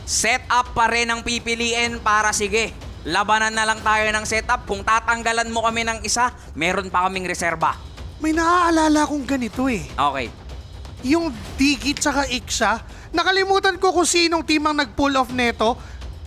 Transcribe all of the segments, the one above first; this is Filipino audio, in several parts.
setup pa rin ang pipiliin para sige. Labanan na lang tayo ng setup. Kung tatanggalan mo kami ng isa, meron pa kaming reserba. May naaalala kong ganito eh. Okay. Yung Digit tsaka Iksha, nakalimutan ko kung sinong team ang nag-pull off neto.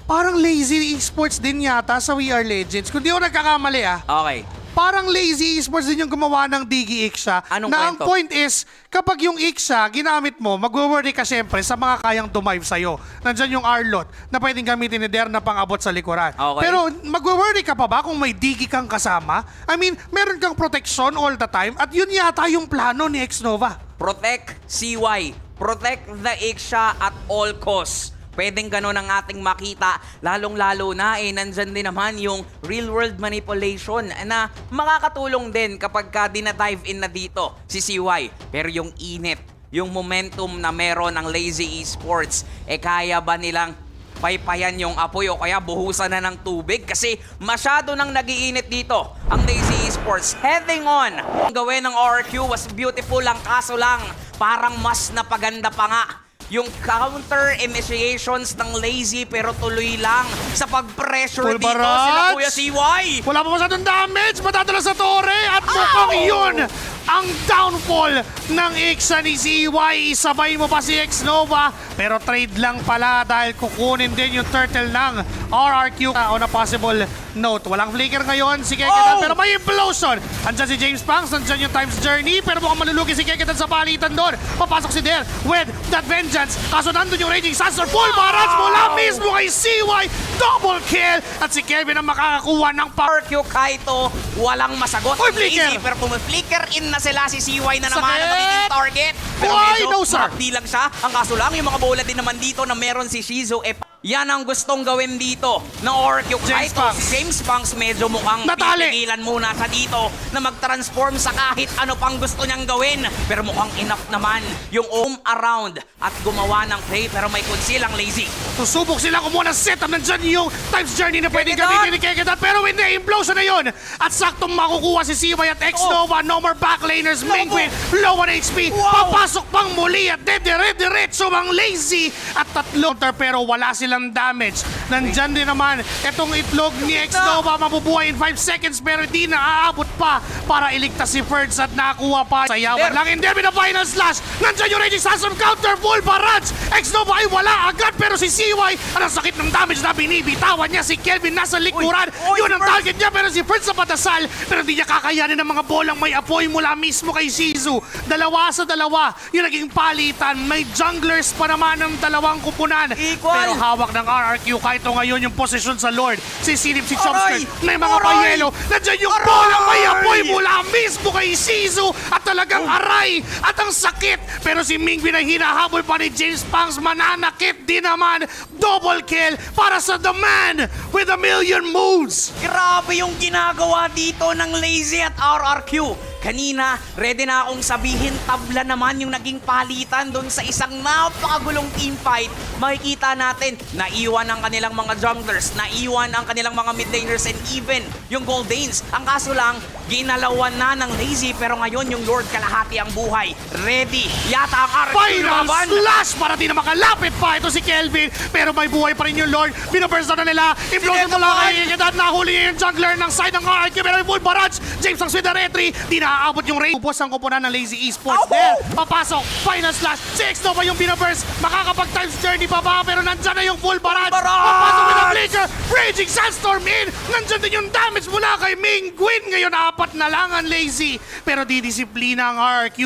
Parang Lazy Esports din yata sa We Are Legends. Kung di ako nagkakamali Okay. parang Lazy Esports din yung gumawa ng Digi Iksha. Anong na kwento? ang point is, kapag yung Iksha ginamit mo, mag-worry ka syempre sa mga kayang dumive sa'yo. Nandyan yung Arlot na pwedeng gamitin ni Der na pang-abot sa likuran. Okay. Pero mag-worry ka pa ba kung may Digi kang kasama? I mean, meron kang protection all the time at yun yata yung plano ni Xnova. Protect CY. Protect the Iksha at all costs. Pwedeng ganun ang ating makita, lalong-lalo na nandyan din naman yung real-world manipulation na makakatulong din kapag ka dinadive in na dito si CY. Pero yung init, yung momentum na meron ng Lazy Esports, kaya ba nilang paypayan yung apoy o kaya buhusan na ng tubig? Kasi masyado nang nagiinit dito ang Lazy Esports. Heading on, ang gawin ng RQ was beautiful, ang kaso lang parang mas napaganda pa nga yung counter initiations ng Lazy, pero tuloy lang sa pag-pressure Full dito barrage. sila Kuya CY. Wala pa masyadong damage, matadala sa torre at mukhang yun ang downfall ng Iksha ni CY. Isabay mo pa si Xnova, pero trade lang pala dahil kukunin din yung turtle ng RRQ on a possible note. Walang flicker ngayon si Keketan, pero may implosion. Andyan si James Pangs, andyan yung Time's Journey, pero mukhang malulugi si Keketan sa palitan doon. Papasok si Der with that vengeance. Kaso nandun yung Raging Sandstorm, full barrage mula mismo kay CY. Double kill at si Kevin ang makakakuha ng power. RQ Kaito, walang masagot. Oy, ang flicker! Lazy, pero flicker in na sila si CY na naman Sakit! na magiging target. Pero Why? medyo No, sir. mahapdi lang siya. Ang kaso lang, yung mga bola din naman dito na meron si Shizu, yan ang gustong gawin dito ng RQ James Kaito. Pangs. Si James Pangs medyo mukhang Natali. pipigilan muna sa dito na mag-transform sa kahit ano pang gusto niyang gawin. Pero mukhang enough naman yung around at gumawa ng play, pero may conceal ang Lazy. Susubok sila kumuha ng setup. Nandyan yung Time's Journey na pwedeng Keketan! gamitin ni Keketan. Pero hindi, implosion na yun. At saktong makukuha si CY at Xnova. No more backlaners. Mingwin, low on HP. Wow! Papasok pang muli at dire-diretso ang Lazy. At tatlo, pero wala silang damage. Nandyan din naman itong itlog ni Xnova. Mabubuhay in 5 seconds pero di na aabot pa para iligtas si Ferds at nakuha pa. Sayawan lang. Hindi, na final slash. Nandyan yung Raging Sandstorm counter. Full barrage. Xnova ay wala agad pero si CY, ang sakit ng damage na binibitawan niya. Si Kelvin nasa likuran. Uy, Yun ang Ferds! target niya pero si Ferds sa patasal. Pero di niya kakayanin ng mga bolang may apoy mula mismo kay Shizu. 2 sa 2 yung naging palitan. May junglers pa naman ng dalawang kupunan. Equal. Pero hawak ng RRQ kahit ngayon yung posisyon sa Lord. Si Sinip, si Aray! Chomsker, may mga Aray! payelo. Nandiyan yung Aray! bolang may apoy mula mismo kay Shizu. At talagang aray at ang sakit. Pero si Mingwin ay hinahabol pa ni James Pangs. Mananakit din naman. Double kill para sa The Man with a million moves. Grabe yung ginagawa dito ng Lazy at RRQ. Kanina, ready na akong sabihin, tabla naman yung naging palitan doon sa isang napakagulong teamfight. Makikita natin, naiwan ang kanilang mga junglers, naiwan ang kanilang mga mid laners, and even yung Goldanes. Ang kaso lang, ginalawan na ng Lazy, pero ngayon yung Lord kalahati ang buhay. Ready, yata ang RRQ Final laban. slash para di na makalapit pa ito si Kelvin. Pero may buhay pa rin yung Lord. Binaburst na nila. Implosion Sineta mula pa. kay Keketan. Nahuli niya yung jungler ng side ng RRQ. Pero may full barrage. James ang with the retry. Di naaabot yung raid. Ubos ang kupunan ng Lazy Esports. Ow! There. Papasok. Final slash. Si Xnova yung binaburst. Makakapag Time's Journey pa ba? Pero nandyan na yung full barrage. Barrage! Papasok with the flicker. Raging Sandstorm in. Nandyan din yung damage mula kay Mingwin. Ngayon 4 na lang ang Lazy. Pero didisiplina ang RRQ.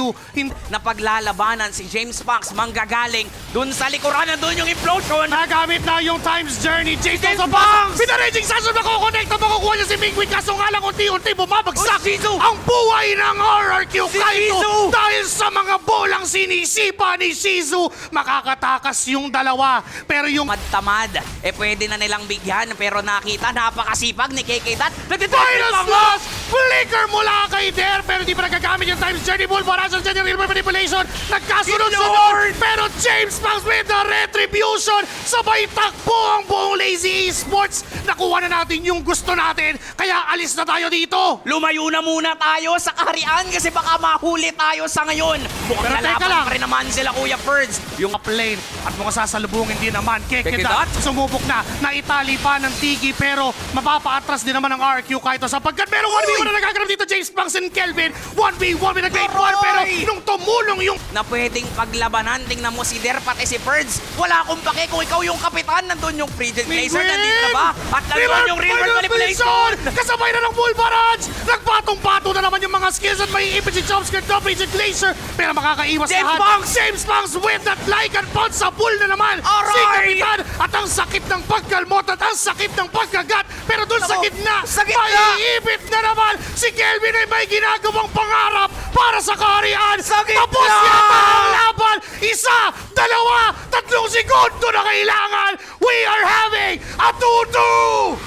Na paglalabanan si James Pangs manggagaling dun sa likuran na dun yung implosion. Nagamit na yung Time's Journey. James James sa Banks! banks! Pinaraging Sandstorm na kukonekta. Makukuha niya si Mingwin. Kaso nga lang unti-unti bumabagsak. Uy, Shizu! Ang buhay ng RRQ Si Kaito. Shizu! Dahil sa mga bolang sinisipa ni Shizu, makakatakas yung dalawa. Pero yung Tamad, pwede na nilang bigyan, pero nakita, napakasipag ni KK Dat. final slash! Flicker mula kay Der, pero di pa nagagamit yung Times Journey Bull. Barasal dyan yung real manipulation. Nagkasunod-sunod, pero James Banks with the retribution. Sabay takbo ang buong Lazy Esports. Nakuha na natin yung gusto natin, kaya alis na tayo dito. Lumayo na muna tayo sa kaharian kasi baka mahuli tayo sa ngayon. Mukhang Pero teka lalaban lang. pa rin naman sila, Kuya Ferds. Yung lane at mukhang sasalubungin din naman. Kekedat. Kekedat sumubok na, naitali pa ng Tigi, pero mapapaatras din naman ang RQ kahit sapagkat merong 1v1 na nagaganap dito. James Banks and Kelvin 1v1 with a great one, pero nung tumulong yung Na pwedeng paglabanan, tingnan mo si Der pati si Ferds. Wala akong pake kung ikaw yung kapitan. Nandun yung Frigid Glacier, nandito na ba? At nandun yung Real World Manipulation. Kasabay na ng Bull Barrage. Nagpatong-pato na naman yung mga skills at may ipit si Chomsky at Frigid Glacier, pero makakaiwas James lahat. Banks! James Banks with that Lycan Punch sa Bull na naman. Aray! Si Kapitan at ang sakit ng pagkalmot at ang sakit ng pagkagat, pero dun sa Nako, gitna, sa gitna! may ipit na naman. Si Kelvin ay may ginagawang pangarap para sa kaharian. Sa gitna! Tapos yata ang laban. Isa, dalawa, 3 segundo na kailangan. We are having a 2-2.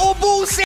Ubusin!